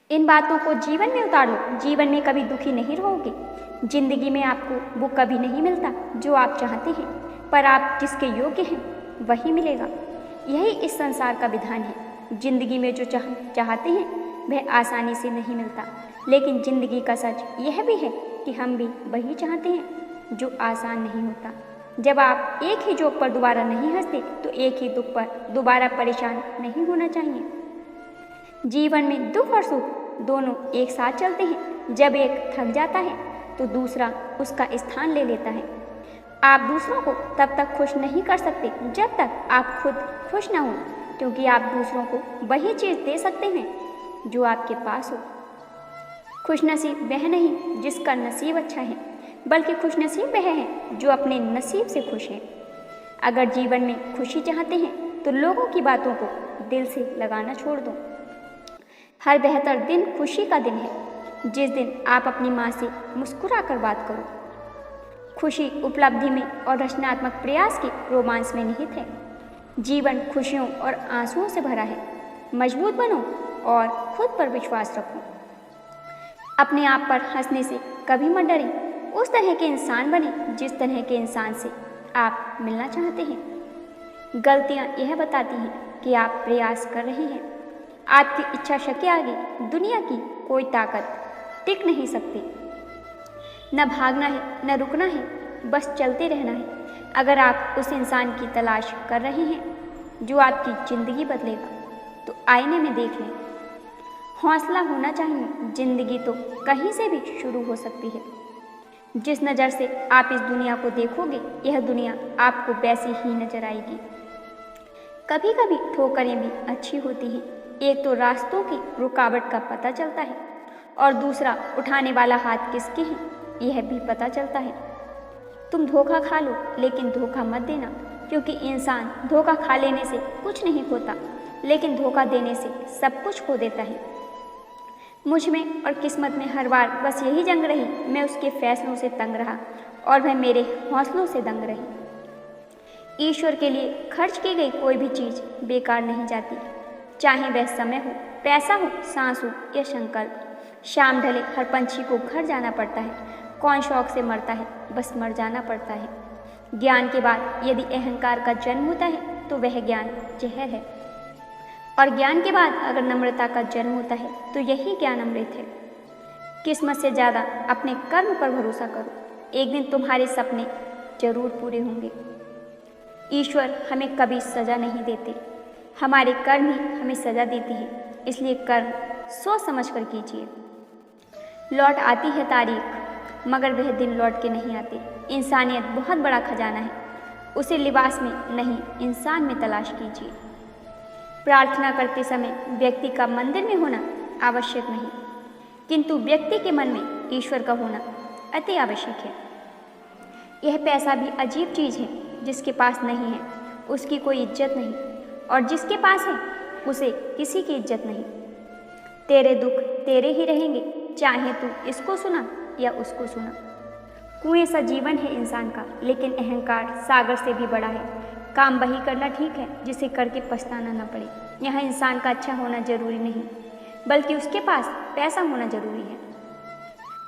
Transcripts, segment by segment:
इन बातों को जीवन में उतार लो। जीवन में कभी दुखी नहीं रहोगे। जिंदगी में आपको वो कभी नहीं मिलता जो आप चाहते हैं, पर आप जिसके योग्य हैं वही मिलेगा। यही इस संसार का विधान है। जिंदगी में जो चाहते हैं वह आसानी से नहीं मिलता, लेकिन जिंदगी का सच यह भी है कि हम भी वही चाहते हैं जो आसान नहीं होता। जब आप एक ही जोक पर दोबारा नहीं हंसते तो एक ही दुख पर दोबारा परेशान नहीं होना चाहिए। जीवन में दुख और सुख दोनों एक साथ चलते हैं। जब एक थक जाता है तो दूसरा उसका स्थान ले लेता है। आप दूसरों को तब तक खुश नहीं कर सकते जब तक आप खुद खुश ना हो, क्योंकि आप दूसरों को वही चीज़ दे सकते हैं जो आपके पास हो। खुशनसीब वह नहीं जिसका नसीब अच्छा है, बल्कि खुशनसीब वह है जो अपने नसीब से खुश है। अगर जीवन में खुशी चाहते हैं तो लोगों की बातों को दिल से लगाना छोड़ दो। हर बेहतर दिन खुशी का दिन है जिस दिन आप अपनी माँ से मुस्कुरा कर बात करो। खुशी उपलब्धि में और रचनात्मक प्रयास के रोमांस में निहित है। जीवन खुशियों और आंसुओं से भरा है। मजबूत बनो और खुद पर विश्वास रखो। अपने आप पर हंसने से कभी मत डरें। उस तरह के इंसान बने जिस तरह के इंसान से आप मिलना चाहते हैं। गलतियां यह बताती हैं कि आप प्रयास कर रहे हैं। आपकी इच्छा शक्ति आगे दुनिया की कोई ताकत टिक नहीं सकती। न भागना है न रुकना है, बस चलते रहना है। अगर आप उस इंसान की तलाश कर रहे हैं जो आपकी ज़िंदगी बदलेगा तो आईने में देख लें। हौसला होना चाहिए। ज़िंदगी तो कहीं से भी शुरू हो सकती है। जिस नज़र से आप इस दुनिया को देखोगे यह दुनिया आपको वैसी ही नजर आएगी। कभी कभी ठोकरें भी अच्छी होती हैं। एक तो रास्तों की रुकावट का पता चलता है और दूसरा उठाने वाला हाथ किसके हैं यह भी पता चलता है। तुम धोखा खा लो लेकिन धोखा मत देना, क्योंकि इंसान धोखा खा लेने से कुछ नहीं खोता, लेकिन धोखा देने से सब कुछ खो देता है। मुझ में और किस्मत में हर बार बस यही जंग रही। मैं उसके फैसलों से तंग रहा और वह मेरे हौसलों से दंग रही। ईश्वर के लिए खर्च की गई कोई भी चीज़ बेकार नहीं जाती, चाहे वह समय हो, पैसा हो, सांस हो या संकल्प। शाम ढले हर पंछी को घर जाना पड़ता है। कौन शौक से मरता है, बस मर जाना पड़ता है। ज्ञान के बाद यदि अहंकार का जन्म होता है तो वह ज्ञान जहर है, और ज्ञान के बाद अगर नम्रता का जन्म होता है तो यही ज्ञान अमृत है। किस्मत से ज़्यादा अपने कर्म पर भरोसा करो। एक दिन तुम्हारे सपने जरूर पूरे होंगे। ईश्वर हमें कभी सज़ा नहीं देते, हमारे कर्म ही हमें सज़ा देती है। इसलिए कर्म सोच समझ कर कीजिए। लौट आती है तारीख, मगर वह दिन लौट के नहीं आते। इंसानियत बहुत बड़ा खजाना है, उसे लिबास में नहीं इंसान में तलाश कीजिए। प्रार्थना करते समय व्यक्ति का मंदिर में होना आवश्यक नहीं, किंतु व्यक्ति के मन में ईश्वर का होना अति आवश्यक है। यह पैसा भी अजीब चीज़ है। जिसके पास नहीं है उसकी कोई इज्जत नहीं, और जिसके पास है उसे किसी की इज्जत नहीं। तेरे दुख तेरे ही रहेंगे, चाहे तू इसको सुना या उसको सुना। कुएं सा जीवन है इंसान का, लेकिन अहंकार सागर से भी बड़ा है। काम वही करना ठीक है जिसे करके पछताना न पड़े। यहाँ इंसान का अच्छा होना जरूरी नहीं, बल्कि उसके पास पैसा होना जरूरी है।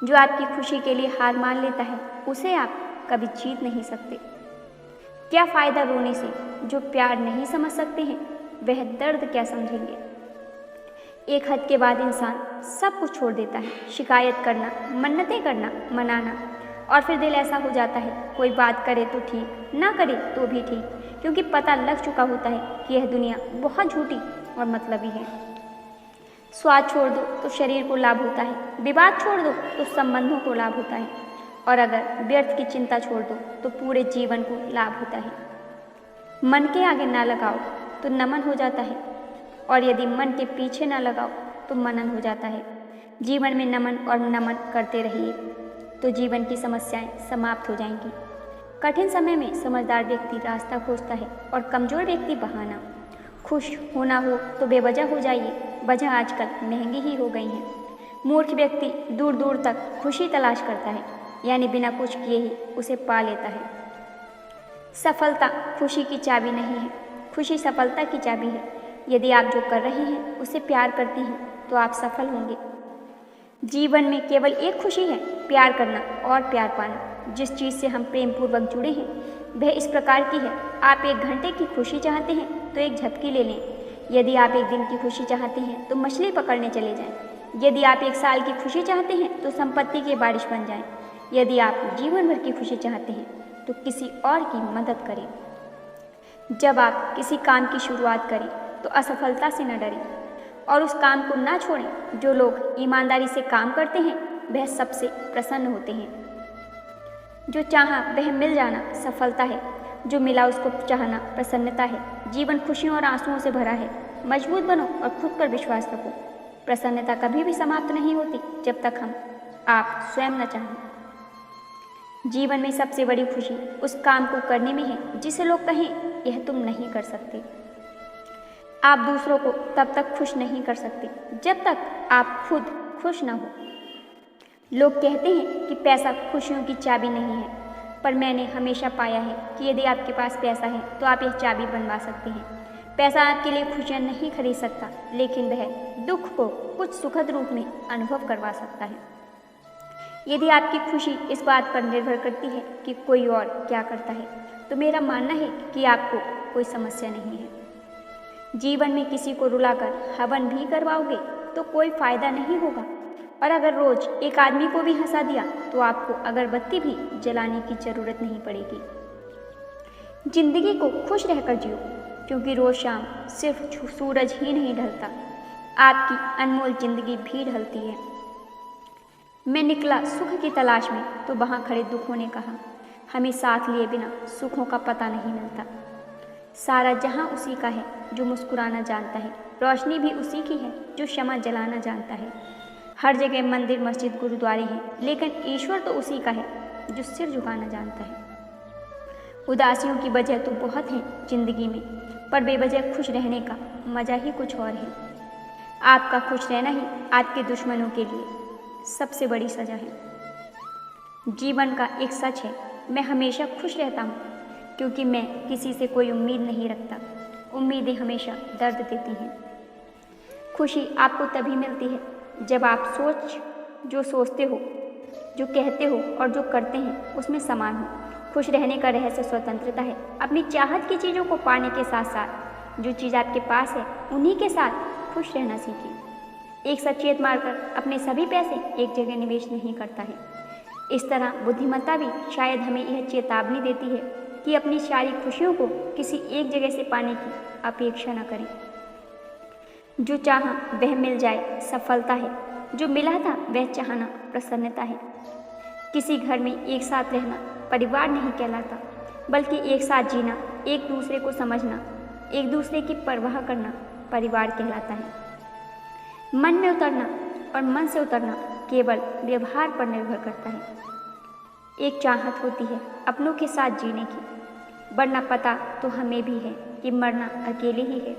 जो आपकी खुशी के लिए हार मान लेता है उसे आप कभी जीत नहीं सकते। क्या फ़ायदा रोने से? जो प्यार नहीं समझ सकते हैं वह दर्द क्या समझेंगे। एक हद के बाद इंसान सब कुछ छोड़ देता है। शिकायत करना, मन्नतें करना, मनाना, और फिर दिल ऐसा हो जाता है कोई बात करे तो ठीक, ना करे तो भी ठीक, क्योंकि पता लग चुका होता है कि यह दुनिया बहुत झूठी और मतलबी है। स्वाद छोड़ दो तो शरीर को लाभ होता है, विवाद छोड़ दो तो संबंधों को लाभ होता है, और अगर व्यर्थ की चिंता छोड़ दो तो पूरे जीवन को लाभ होता है। मन के आगे ना लगाओ तो नमन हो जाता है, और यदि मन के पीछे ना लगाओ तो मनन हो जाता है। जीवन में नमन और नमन करते रहिए तो जीवन की समस्याएं समाप्त हो जाएंगी। कठिन समय में समझदार व्यक्ति रास्ता खोजता है और कमज़ोर व्यक्ति बहाना। खुश होना हो तो बेवजह हो जाइए, वजह आजकल महंगी ही हो गई हैं। मूर्ख व्यक्ति दूर दूर तक खुशी तलाश करता है, यानी बिना कुछ किए ही उसे पा लेता है। सफलता खुशी की चाबी नहीं है, खुशी सफलता की चाबी है। यदि आप जो कर रहे हैं उसे प्यार करती हैं तो आप सफल होंगे। जीवन में केवल एक खुशी है, प्यार करना और प्यार पाना। जिस चीज़ से हम प्रेम पूर्वक जुड़े हैं वह इस प्रकार की है। आप 1 घंटे की खुशी चाहते हैं तो एक झपकी ले लें। यदि आप 1 दिन की खुशी चाहते हैं तो मछली पकड़ने चले जाएं। यदि आप 1 साल की खुशी चाहते हैं तो संपत्ति की बारिश बन जाएं। यदि आप जीवन भर की खुशी चाहते हैं तो किसी और की मदद करें। जब आप किसी काम की शुरुआत करें तो असफलता से न डरें और उस काम को ना छोड़ें। जो लोग ईमानदारी से काम करते हैं वह सबसे प्रसन्न होते हैं। जो चाहा वह मिल जाना सफलता है, जो मिला उसको चाहना प्रसन्नता है। जीवन खुशियों और आंसुओं से भरा है। मजबूत बनो और खुद पर विश्वास रखो। प्रसन्नता कभी भी समाप्त नहीं होती जब तक आप स्वयं न चाहें। जीवन में सबसे बड़ी खुशी उस काम को करने में है जिसे लोग कहें यह तुम नहीं कर सकते। आप दूसरों को तब तक खुश नहीं कर सकते जब तक आप खुद खुश न हो। लोग कहते हैं कि पैसा खुशियों की चाबी नहीं है, पर मैंने हमेशा पाया है कि यदि आपके पास पैसा है तो आप यह चाबी बनवा सकते हैं। पैसा आपके लिए खुशियाँ नहीं खरीद सकता, लेकिन वह दुख को कुछ सुखद रूप में अनुभव करवा सकता है। यदि आपकी खुशी इस बात पर निर्भर करती है कि कोई और क्या करता है, तो मेरा मानना है कि आपको कोई समस्या नहीं है। जीवन में किसी को रुलाकर हवन भी करवाओगे तो कोई फायदा नहीं होगा, और अगर रोज एक आदमी को भी हंसा दिया तो आपको अगरबत्ती भी जलाने की जरूरत नहीं पड़ेगी। जिंदगी को खुश रहकर जियो, क्योंकि रोज शाम सिर्फ सूरज ही नहीं ढलता, आपकी अनमोल जिंदगी भी ढलती है। मैं निकला सुख की तलाश में तो वहाँ खड़े दुखों ने कहा, हमें साथ लिए बिना सुखों का पता नहीं मिलता। सारा जहां उसी का है जो मुस्कुराना जानता है, रोशनी भी उसी की है जो क्षमा जलाना जानता है। हर जगह मंदिर मस्जिद गुरुद्वारे हैं, लेकिन ईश्वर तो उसी का है जो सिर झुकाना जानता है। उदासियों की वजह तो बहुत है जिंदगी में, पर बेवजह खुश रहने का मजा ही कुछ और है। आपका खुश रहना ही आपके दुश्मनों के लिए सबसे बड़ी सजा है। जीवन का एक सच है, मैं हमेशा खुश रहता हूँ, क्योंकि मैं किसी से कोई उम्मीद नहीं रखता। उम्मीदें हमेशा दर्द देती हैं। खुशी आपको तभी मिलती है जब आप जो सोचते हो, जो कहते हो और जो करते हैं उसमें समान हो। खुश रहने का रहस्य स्वतंत्रता है। अपनी चाहत की चीज़ों को पाने के साथ साथ जो चीज़ आपके पास है उन्हीं के साथ खुश रहना सीखिए। एक सचेत मारकर अपने सभी पैसे एक जगह निवेश नहीं करता है। इस तरह बुद्धिमत्ता भी शायद हमें यह चेतावनी देती है कि अपनी सारी खुशियों को किसी एक जगह से पाने की अपेक्षा न करें। जो चाहा वह मिल जाए सफलता है, जो मिला था वह चाहना प्रसन्नता है। किसी घर में एक साथ रहना परिवार नहीं कहलाता, बल्कि एक साथ जीना, एक दूसरे को समझना, एक दूसरे की परवाह करना परिवार कहलाता है। मन में उतरना और मन से उतरना केवल व्यवहार पर निर्भर करता है। एक चाहत होती है अपनों के साथ जीने की, वरना पता तो हमें भी है कि मरना अकेले ही है।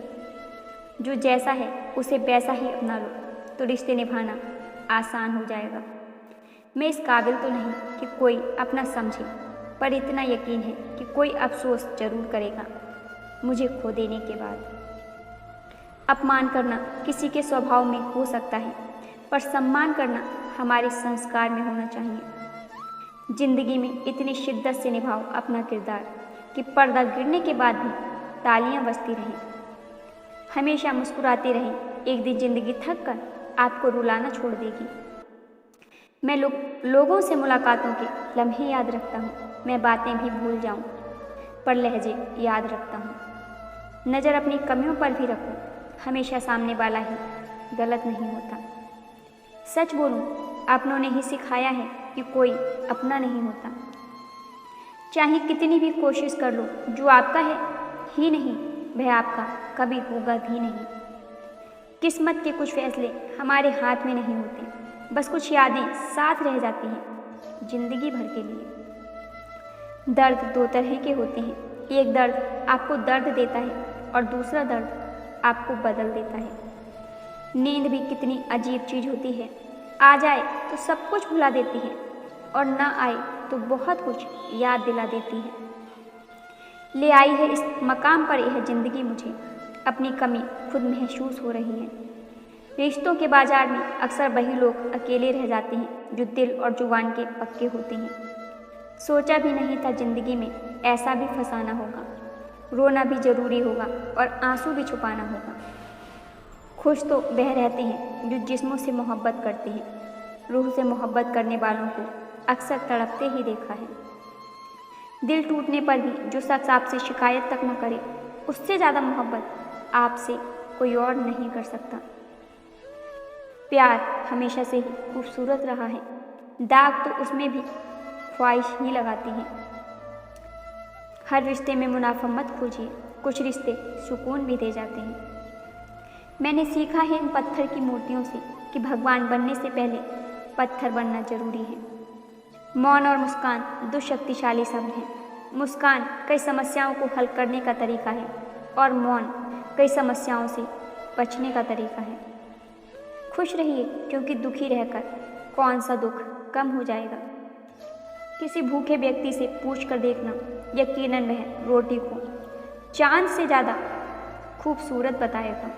जो जैसा है उसे वैसा ही अपना लो तो रिश्ते निभाना आसान हो जाएगा। मैं इस काबिल तो नहीं कि कोई अपना समझे, पर इतना यकीन है कि कोई अफसोस जरूर करेगा मुझे खो देने के बाद। अपमान करना किसी के स्वभाव में हो सकता है, पर सम्मान करना हमारे संस्कार में होना चाहिए। जिंदगी में इतनी शिद्दत से निभाओ अपना किरदार कि पर्दा गिरने के बाद भी तालियां बजती रहें। हमेशा मुस्कुराते रहें, एक दिन जिंदगी थक कर आपको रुलाना छोड़ देगी। मैं लोगों से मुलाकातों के लम्हे याद रखता हूँ। मैं बातें भी भूल जाऊँ पर लहजे याद रखता हूँ। नज़र अपनी कमियों पर भी रखो, हमेशा सामने वाला ही गलत नहीं होता। सच बोलूं, अपनों ने ही सिखाया है कि कोई अपना नहीं होता। चाहे कितनी भी कोशिश कर लो, जो आपका है ही नहीं वह आपका कभी होगा भी नहीं। किस्मत के कुछ फैसले हमारे हाथ में नहीं होते, बस कुछ यादें साथ रह जाती हैं जिंदगी भर के लिए। दर्द 2 तरह के होते हैं, एक दर्द आपको दर्द देता है और दूसरा दर्द आपको बदल देता है। नींद भी कितनी अजीब चीज़ होती है, आ जाए तो सब कुछ भुला देती है और ना आए तो बहुत कुछ याद दिला देती है। ले आई है इस मकाम पर यह ज़िंदगी मुझे, अपनी कमी खुद महसूस हो रही है। रिश्तों के बाजार में अक्सर वही लोग अकेले रह जाते हैं जो दिल और जुबान के पक्के होते हैं। सोचा भी नहीं था जिंदगी में ऐसा भी फसाना होगा। रोना भी जरूरी होगा और आंसू भी छुपाना होगा। खुश तो वह रहते हैं जो जिस्मों से मोहब्बत करते हैं। रूह से मोहब्बत करने वालों को अक्सर तड़पते ही देखा है। दिल टूटने पर भी जो शख्स आपसे शिकायत तक न करे, उससे ज़्यादा मोहब्बत आपसे कोई और नहीं कर सकता। प्यार हमेशा से ही खूबसूरत रहा है, दाग तो उसमें भी ख्वाहिश ही लगाती है। हर रिश्ते में मुनाफा मत खोजिए, कुछ रिश्ते सुकून भी दे जाते हैं। मैंने सीखा है इन पत्थर की मूर्तियों से कि भगवान बनने से पहले पत्थर बनना जरूरी है। मौन और मुस्कान दो शक्तिशाली शब्द हैं। मुस्कान कई समस्याओं को हल करने का तरीका है और मौन कई समस्याओं से बचने का तरीका है। खुश रहिए, क्योंकि दुखी रहकर कौन सा दुख कम हो जाएगा। किसी भूखे व्यक्ति से पूछ कर देखना, यकीनन वह रोटी को चांद से ज़्यादा खूबसूरत बताएगा।